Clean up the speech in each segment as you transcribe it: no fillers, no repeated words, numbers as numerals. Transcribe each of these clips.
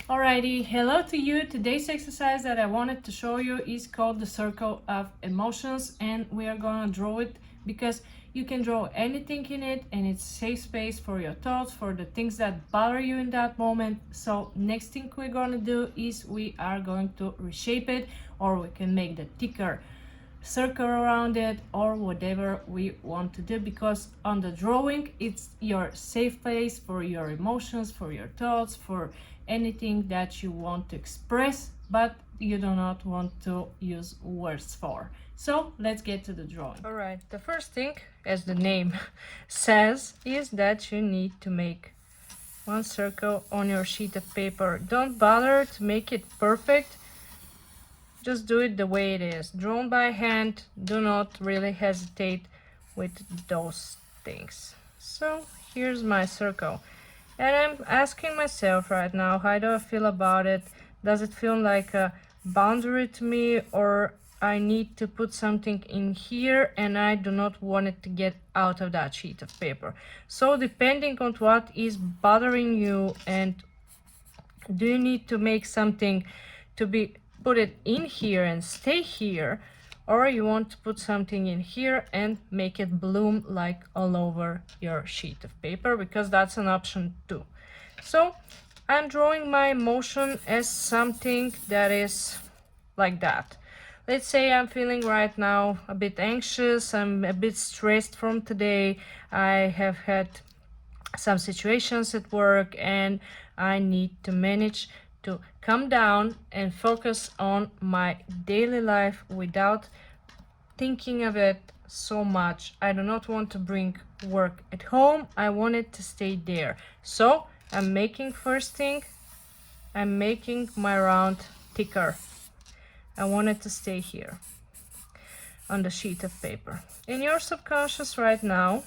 Alrighty, hello to you. Today's exercise that I wanted to show you is called the circle of emotions, and we are gonna draw it because you can draw anything in it and it's safe space for your thoughts, for the things that bother you in that moment. So next thing we're gonna do is we are going to reshape it, or we can make the thicker circle around it, or whatever we want to do, because on the drawing it's your safe place for your emotions, for your thoughts, for anything that you want to express but you do not want to use words for. So let's get to the drawing. All right, the first thing, as the name says, is that you need to make one circle on your sheet of paper. Don't bother to make it perfect, just do it the way it is, drawn by hand. Do not really hesitate with those things. So here's my circle, and I'm asking myself right now, how do I feel about it? Does it feel like a boundary to me, or I need to put something in here and I do not want it to get out of that sheet of paper? So depending on what is bothering you, and do you need to make something to be put it in here and stay here, or you want to put something in here and make it bloom like all over your sheet of paper, because that's an option too. So I'm drawing my emotion as something that is like that. Let's say I'm feeling right now a bit anxious, I'm a bit stressed from today, I have had some situations at work and I need to manage to calm down and focus on my daily life without thinking of it so much. I do not want to bring work at home, I want it to stay there. So I'm making, first thing, I'm making my round thicker. I want it to stay here on the sheet of paper. And your subconscious right now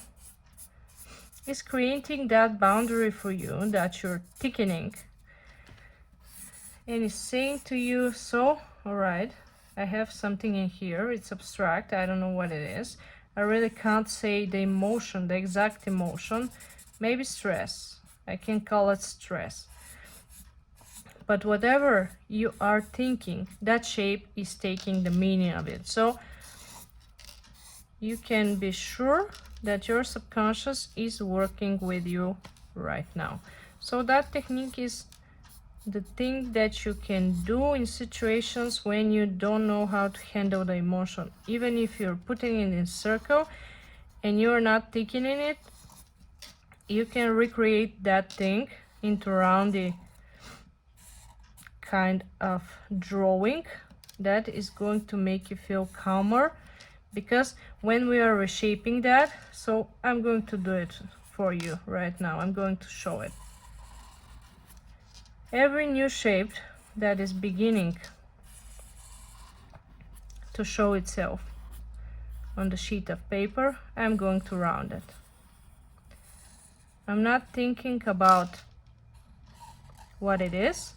is creating that boundary for you that you're thickening, and is saying to you, so all right, I have something in here, it's abstract, I don't know what it is, I really can't say the emotion, the exact emotion, maybe stress, I can call it stress, but whatever you are thinking, that shape is taking the meaning of it. So you can be sure that your subconscious is working with you right now. So that technique is the thing that you can do in situations when you don't know how to handle the emotion. Even if you're putting it in a circle and you're not thinking in it, you can recreate that thing into roundy kind of drawing that is going to make you feel calmer, because when we are reshaping that, so I'm going to do it for you right now, I'm going to show it. Every new shape that is beginning to show itself on the sheet of paper, I'm going to round it. I'm not thinking about what it is,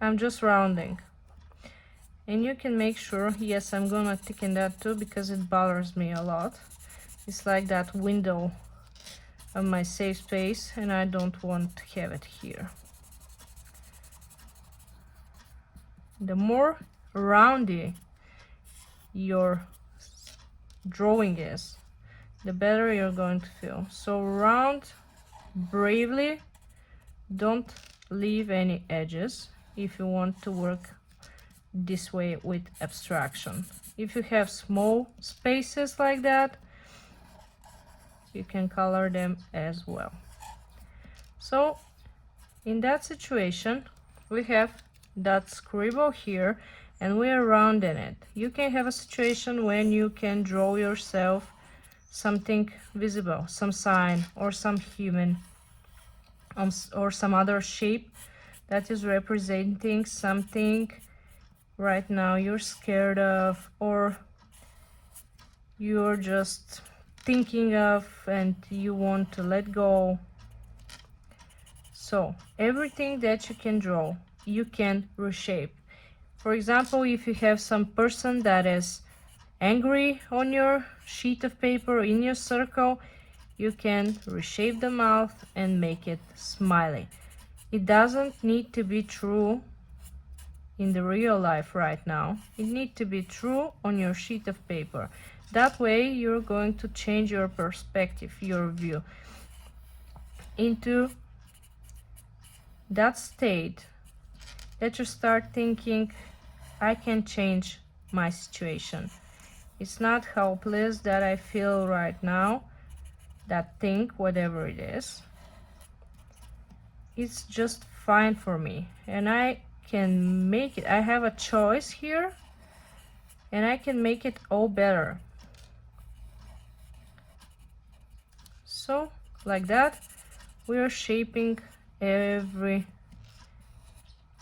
I'm just rounding. And you can make sure, yes, I'm gonna thicken that too because it bothers me a lot. It's like that window of my safe space and I don't want to have it here. The more roundy your drawing is, the better you're going to feel. So round bravely, don't leave any edges if you want to work this way with abstraction. If you have small spaces like that, you can color them as well. So in that situation, we have that scribble here and we are rounding it. You can have a situation when you can draw yourself something visible, some sign or some human or some other shape that is representing something right now you're scared of, or you're just thinking of and you want to let go. So everything that you can draw, you can reshape. For example, if you have some person that is angry on your sheet of paper in your circle, you can reshape the mouth and make it smiley. It doesn't need to be true in the real life right now. It needs to be true on your sheet of paper. That way you're going to change your perspective, your view, into that state that you start thinking, I can change my situation. It's not hopeless that I feel right now, that thing, whatever it is. It's just fine for me, and I can make it. I have a choice here, and I can make it all better. So, like that, we are shaping every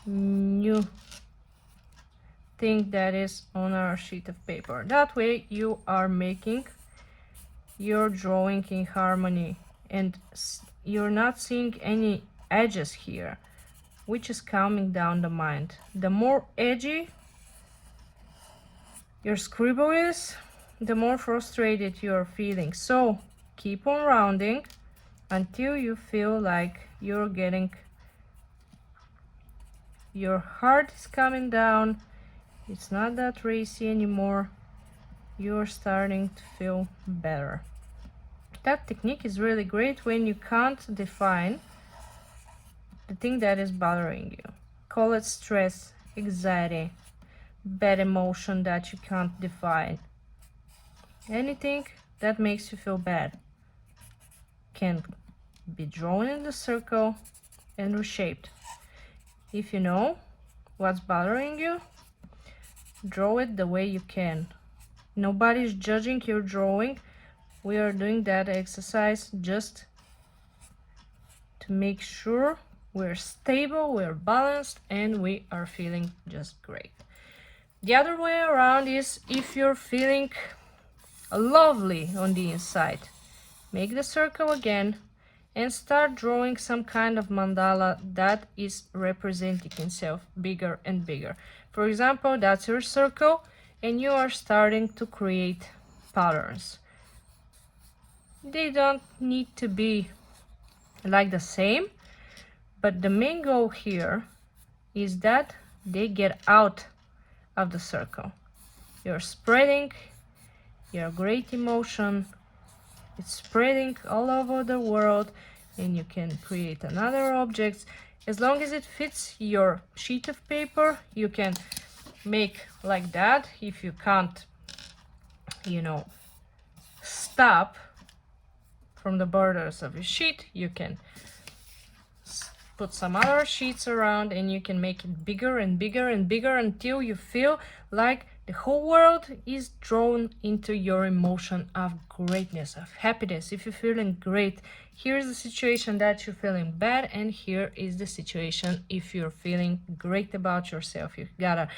new thing that is on our sheet of paper. That way you are making your drawing in harmony, and you're not seeing any edges here, which is calming down the mind. The more edgy your scribble is, the more frustrated you're feeling. So keep on rounding until you feel like you're getting, your heart is coming down. It's not that racy anymore. You're starting to feel better. That technique is really great when you can't define the thing that is bothering you. Call it stress, anxiety, bad emotion that you can't define. Anything that makes you feel bad can be drawn in the circle and reshaped. If you know what's bothering you, draw it the way you can. Nobody's judging your drawing. We are doing that exercise just to make sure we're stable, we're balanced, and we are feeling just great. The other way around is, if you're feeling lovely on the inside, make the circle again and start drawing some kind of mandala that is representing itself bigger and bigger. For example, that's your circle, and you are starting to create patterns. They don't need to be like the same, but the main goal here is that they get out of the circle. You're spreading your great emotion. It's spreading all over the world, and you can create another object. As long as it fits your sheet of paper, you can make like that. If you can't, stop from the borders of your sheet, you can put some other sheets around, and you can make it bigger and bigger and bigger until you feel like the whole world is drawn into your emotion of greatness, of happiness. If you're feeling great, here's the situation that you're feeling bad, and here is the situation if you're feeling great about yourself. You've got an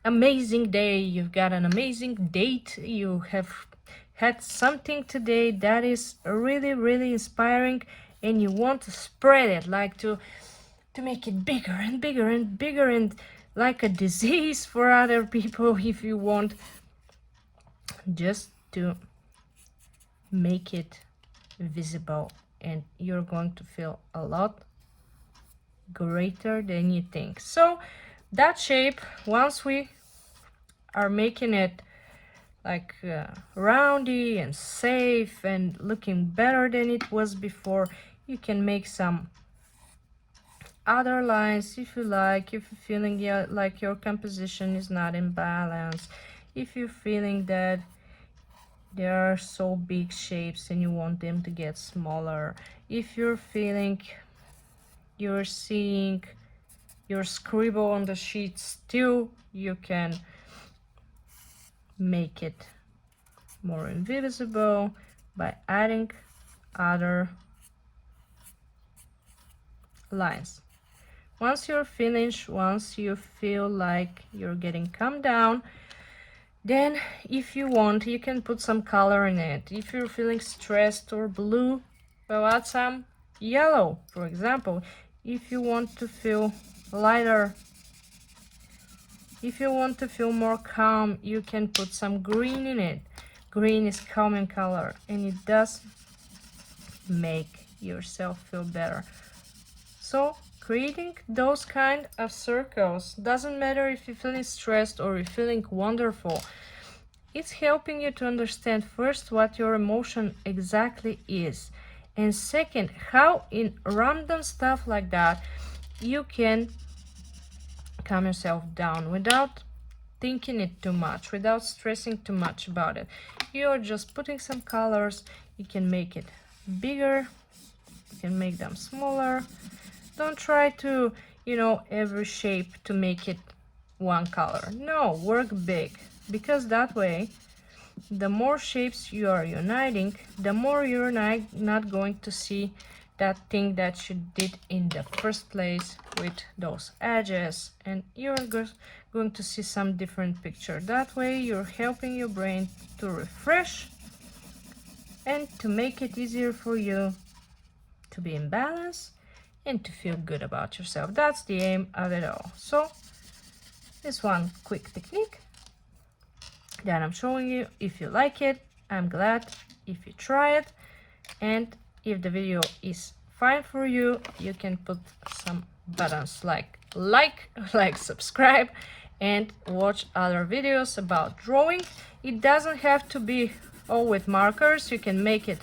amazing day, you've got an amazing date, you have had something today that is really, really inspiring, and you want to spread it, like to make it bigger and bigger and bigger, and like a disease for other people, if you want, just to make it visible, and you're going to feel a lot greater than you think. So that shape, once we are making it like roundy and safe and looking better than it was before, you can make some other lines if you like. If you're feeling like your composition is not in balance, if you're feeling that there are so big shapes and you want them to get smaller, if you're feeling you're seeing your scribble on the sheet still, you can make it more invisible by adding other lines. Once you're finished, once you feel like you're getting calmed down, then if you want, you can put some color in it. If you're feeling stressed or blue, well, add some yellow, for example. If you want to feel lighter, if you want to feel more calm, you can put some green in it. Green is calming color, and it does make yourself feel better. So creating those kind of circles. Doesn't matter if you're feeling stressed or you're feeling wonderful. It's helping you to understand first what your emotion exactly is, and second, how in random stuff like that you can calm yourself down without thinking it too much, without stressing too much about it. You're just putting some colors. You can make it bigger, you can make them smaller. Don't try to, every shape to make it one color. No, work big, because that way the more shapes you are uniting, the more you're not going to see that thing that you did in the first place with those edges, and you're going to see some different picture. That way you're helping your brain to refresh and to make it easier for you to be in balance and to feel good about yourself. That's the aim of it all. So this one quick technique that I'm showing you. If you like it, I'm glad if you try it, and if the video is fine for you, you can put some buttons like subscribe, and watch other videos about drawing. It doesn't have to be all with markers. You can make it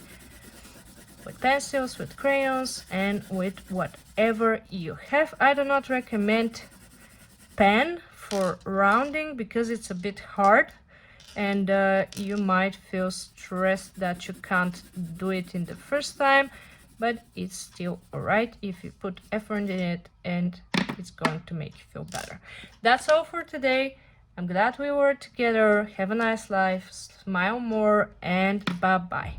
with pencils, with crayons, and with whatever you have. I do not recommend pen for rounding because it's a bit hard, and you might feel stressed that you can't do it in the first time, but it's still alright if you put effort in it, and it's going to make you feel better. That's all for today. I'm glad we were together. Have a nice life, smile more, and bye bye.